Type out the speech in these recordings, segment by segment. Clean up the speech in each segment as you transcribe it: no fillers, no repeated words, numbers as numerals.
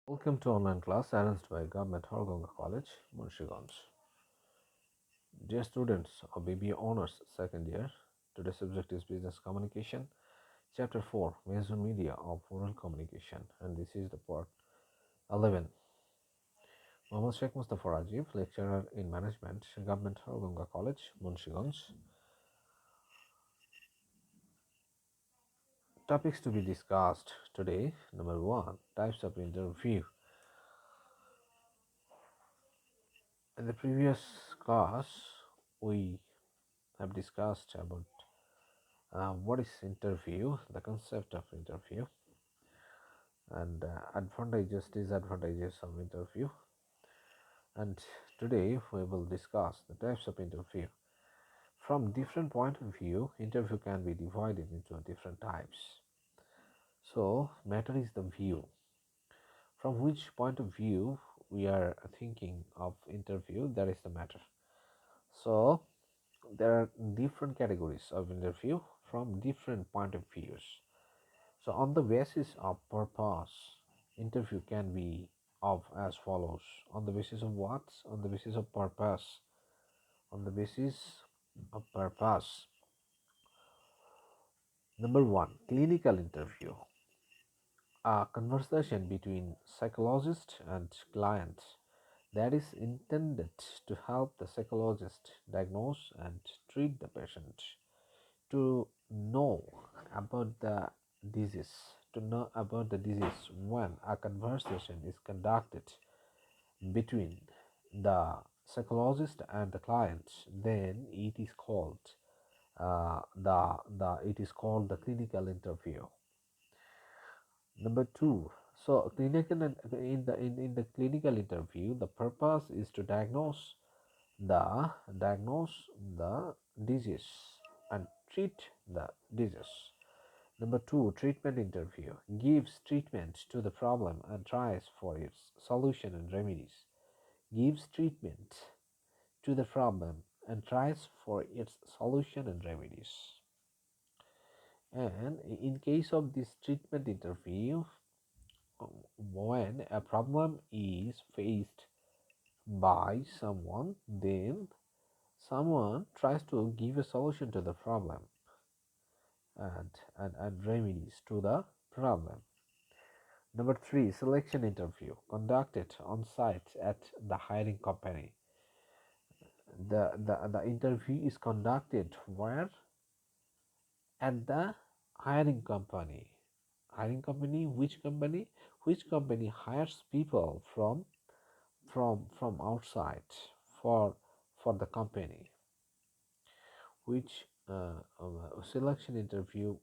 Welcome to online class arranged by Government Hargonga College, Munshiganj. Dear students of BBA Honors second year, today's subject is Business Communication, Chapter 4, Major Media of Oral Communication, and this is the part 11. Mohammad Sheikh Mustafa Razib, lecturer in Management, Government Hargonga College, Munshiganj. Topics to be discussed today. Number 1, types of interview. In the previous class, we have discussed about what is interview, the concept of interview, and advantages, disadvantages of interview. And today we will discuss the types of interview. From different point of view, interview can be divided into different types. So matter is the view. From which point of view we are thinking of interview, that is the matter. So there are different categories of interview from different point of views. So on the basis of purpose, interview can be of as follows. On the basis of what? On the basis of purpose. On the basis of purpose. Number 1, clinical interview. A conversation between psychologist and client that is intended to help the psychologist diagnose and treat the patient, to know about the disease, when a conversation is conducted between the psychologist and the client, then it is called the clinical interview. Number 2, so clinical in the clinical interview, the purpose is to diagnose the disease and treat the disease. Number 2, treatment interview gives treatment to the problem and tries for its solution and remedies. Gives treatment to the problem and tries for its solution and remedies. And in case of this treatment interview, when a problem is faced by someone, then someone tries to give a solution to the problem and remedies to the problem. Number 3, selection interview conducted on site at the hiring company. The interview is conducted where? At the hiring company. Hiring company, which company? Which company hires people from outside for the company? Which selection interview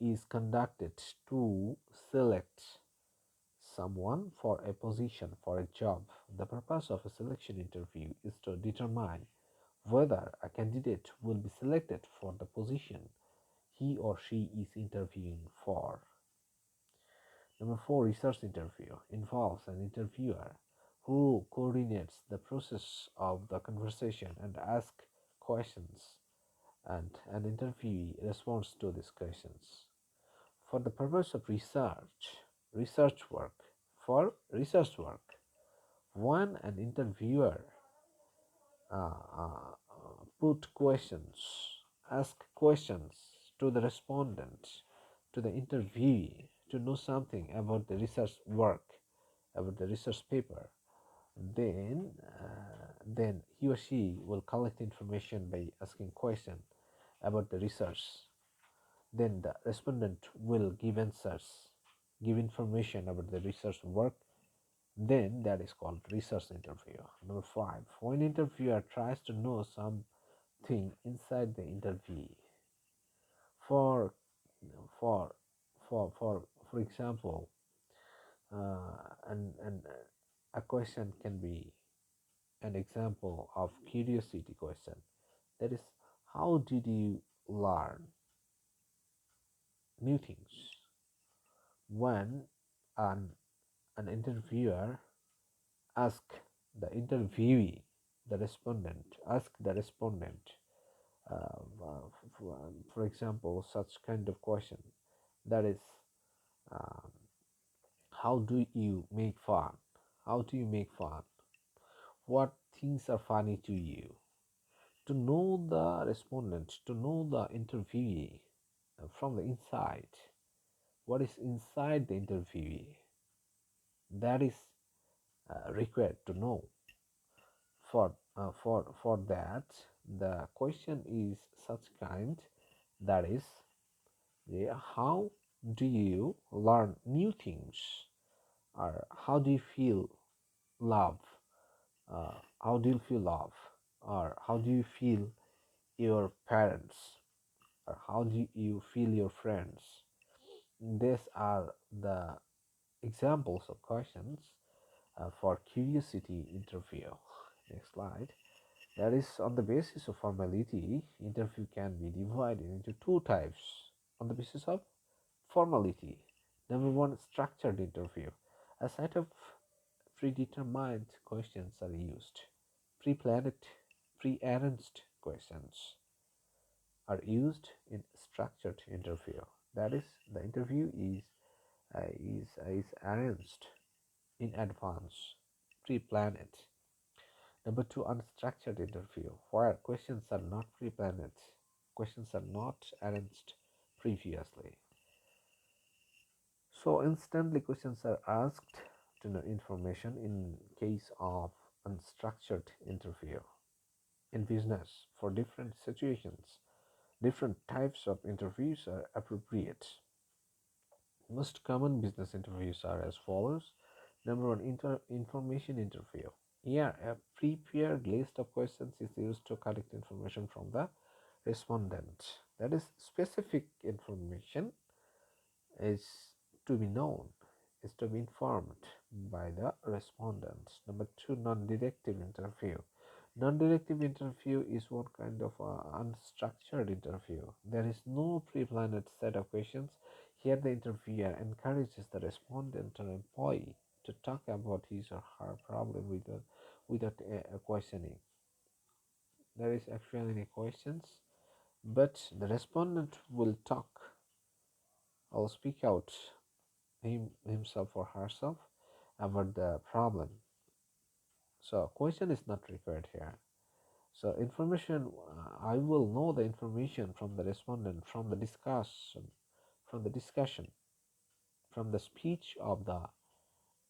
is conducted to select someone for a position, for a job. The purpose of a selection interview is to determine whether a candidate will be selected for the position he or she is interviewing for. Number 4, research interview involves an interviewer who coordinates the process of the conversation and asks questions, and an interviewee responds to these questions. For the purpose of research work, for research work, when an interviewer put questions, ask questions to the respondent, to the interviewee, to know something about the research work, about the research paper, then he or she will collect information by asking question about the research. Then the respondent will give answers, give information about the research work. Then that is called research interview. Number 5, when interviewer tries to know something inside the interview. For for for example, and a question can be an example of curiosity question. That is, how did you learn new things? When an interviewer ask the interviewee, the respondent, ask the respondent, for example, such kind of question. That is, um, how do you make fun? How do you make fun? What things are funny to you? To know the respondent, to know the interviewee from the inside, what is inside the interviewee, that is required to know. For that, the question is such kind, that is, how do you learn new things, or how do you feel love, how do you feel love, or how do you feel your parents, or how do you feel your friends. These are the examples of questions for curiosity interview. Next slide. That is, on the basis of formality, interview can be divided into two types. On the basis of formality, number one, structured interview. A set of predetermined questions are used. Pre-planned, pre-arranged questions are used in structured interview. That is, the interview is arranged in advance, pre-planned. Number two, unstructured interview, where questions are not pre-planned, questions are not arranged previously. So instantly questions are asked to know information in case of unstructured interview. In business, for different situations, different types of interviews are appropriate. Most common business interviews are as follows. Number one, information interview. Here, a prepared list of questions is used to collect information from the respondent. That is, specific information is to be known, is to be informed by the respondent. Number two, non-directive interview. Non-directive interview is one kind of unstructured interview. There is no pre-planned set of questions. Here, the interviewer encourages the respondent or employee to talk about his or her problem without a questioning. There is actually any questions, but the respondent will talk or speak out himself or herself about the problem. So question is not required here. So information, I will know the information from the respondent, from the discussion, from the speech of the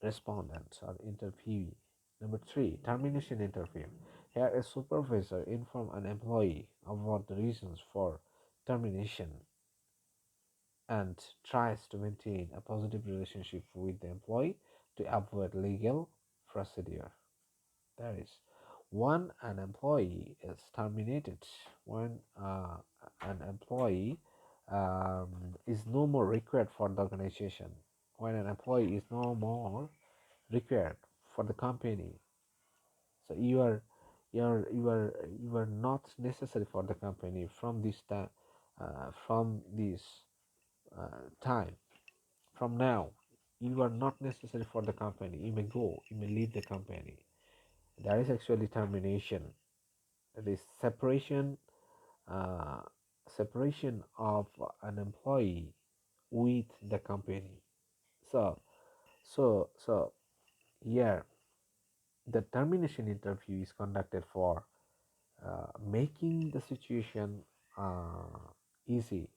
respondent or interviewee. Number three, termination interview. Here, a supervisor informs an employee about the reasons for termination and tries to maintain a positive relationship with the employee to avoid legal procedure. That is, when an employee is terminated, when an employee is no more required for the organization, when an employee is no more required for the company, so you are not necessary for the company from this time, from this time, from now, you are not necessary for the company. You may go, you may leave the company. That is actually termination. That is separation, uh, separation of an employee with the company. So, so here, the termination interview is conducted for making the situation easy,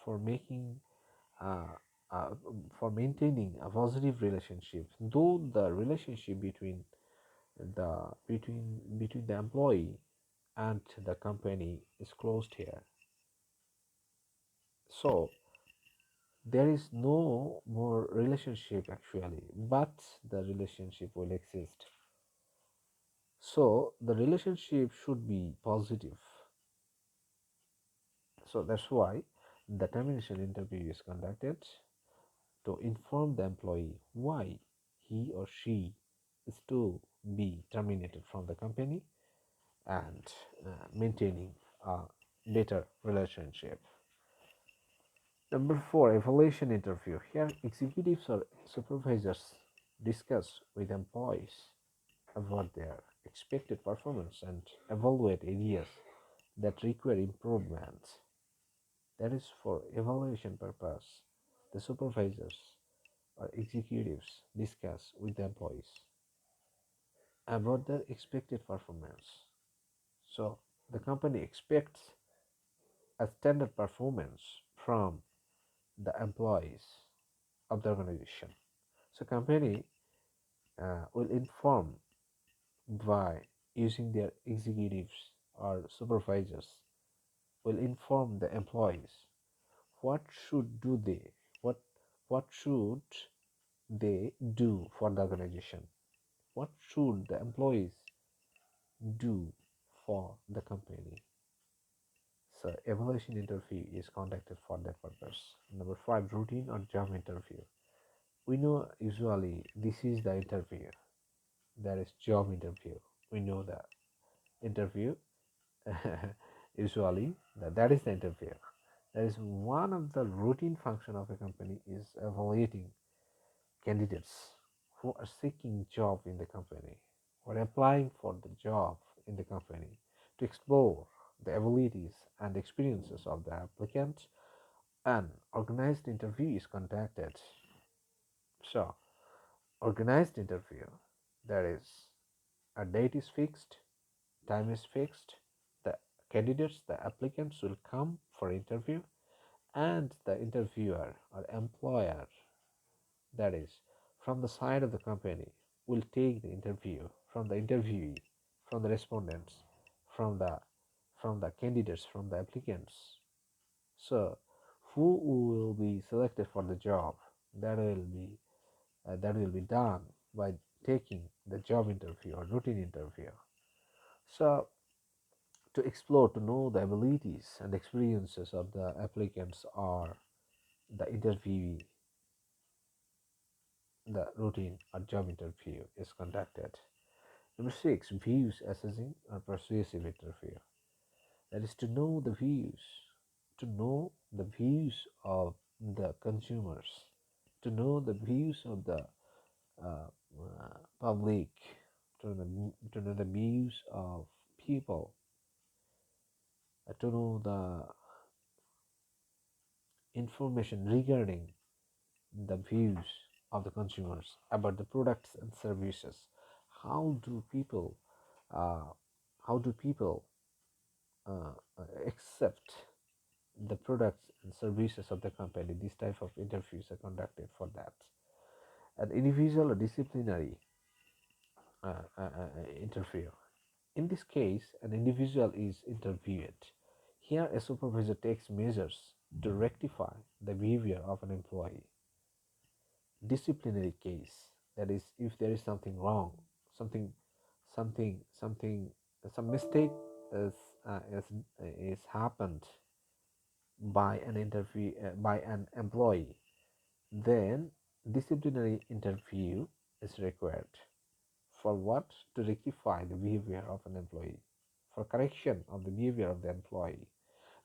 for making uh, uh, for maintaining a positive relationship, though the relationship between the employee and the company is closed here. So there is no more relationship actually, but the relationship will exist. So the relationship should be positive. So that's why the termination interview is conducted, to inform the employee why he or she is to be terminated from the company, and maintaining a better relationship. Number four, evaluation interview. Here, executives or supervisors discuss with employees about their expected performance and evaluate areas that require improvement. That is for evaluation purpose. The supervisors or executives discuss with the employees about their expected performance. So the company expects a standard performance from the employees of the organization. So company will inform by using their executives or supervisors will inform the employees what should do they what what should they do for the organization, what should the employees do for the company. So evaluation interview is conducted for that purpose. Number five, routine or job interview. We know usually this is the interview. That is job interview. We know the interview. Usually that is the interview. That is one of the routine function of a company is evaluating candidates who are seeking job in the company or applying for the job in the company to explore the abilities and experiences of the applicant. An organized interview is conducted. So organized interview, that is, a date is fixed, time is fixed, the candidates, the applicants will come for interview, and the interviewer or employer, that is, from the side of the company, will take the interview from the interviewee, from the respondents, from the candidates, from the applicants. So, who will be selected for the job? That will be done by taking the job interview or routine interview. So, to explore, to know the abilities and experiences of the applicants or the interviewee, the routine or job interview is conducted. Number six, views assessing or persuasive interview. That is to know the views, of the consumers, to know the views of the public, to know the views of people, to know the information regarding the views of the consumers about the products and services. How do people, uh, how do people accept the products and services of the company? These type of interviews are conducted for that. An individual or disciplinary interview. In this case, an individual is interviewed. Here, a supervisor takes measures to rectify the behavior of an employee. Disciplinary case, that is, if there is something wrong, something, something, some mistake is is happened by an interview by an employee, then disciplinary interview is required. For what? To rectify the behavior of an employee, for correction of the behavior of the employee.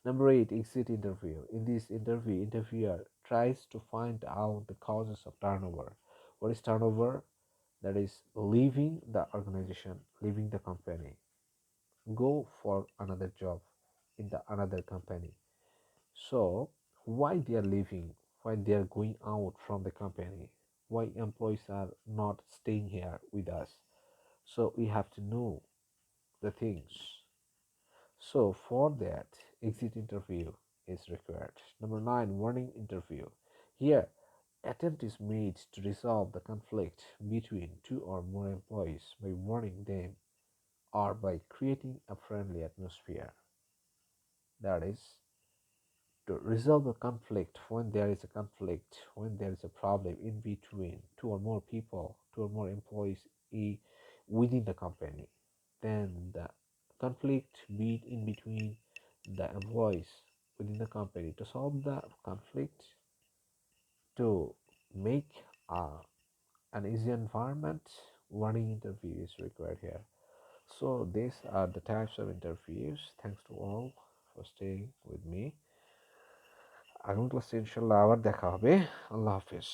Number eight, exit interview. In this interview, interviewer tries to find out the causes of turnover. What is turnover? That is leaving the organization, leaving the company, go for another job in the another company. So why they are leaving, why they are going out from the company, why employees are not staying here with us. So we have to know the things. So for that, exit interview is required. Number nine, warning interview. Here, attempt is made to resolve the conflict between two or more employees by warning them or by creating a friendly atmosphere. That is, to resolve a conflict, when there is a conflict, when there is a problem in between two or more people, two or more employees within the company, then the conflict be in between the employees within the company. To solve the conflict, to make an easy environment, warning interview is required here. So these are the types of interviews. Thanks to all for staying with me. আগামী ক্লাসে ইনশাল্লাহ আবার দেখা হবে। আল্লাহ হাফিজ।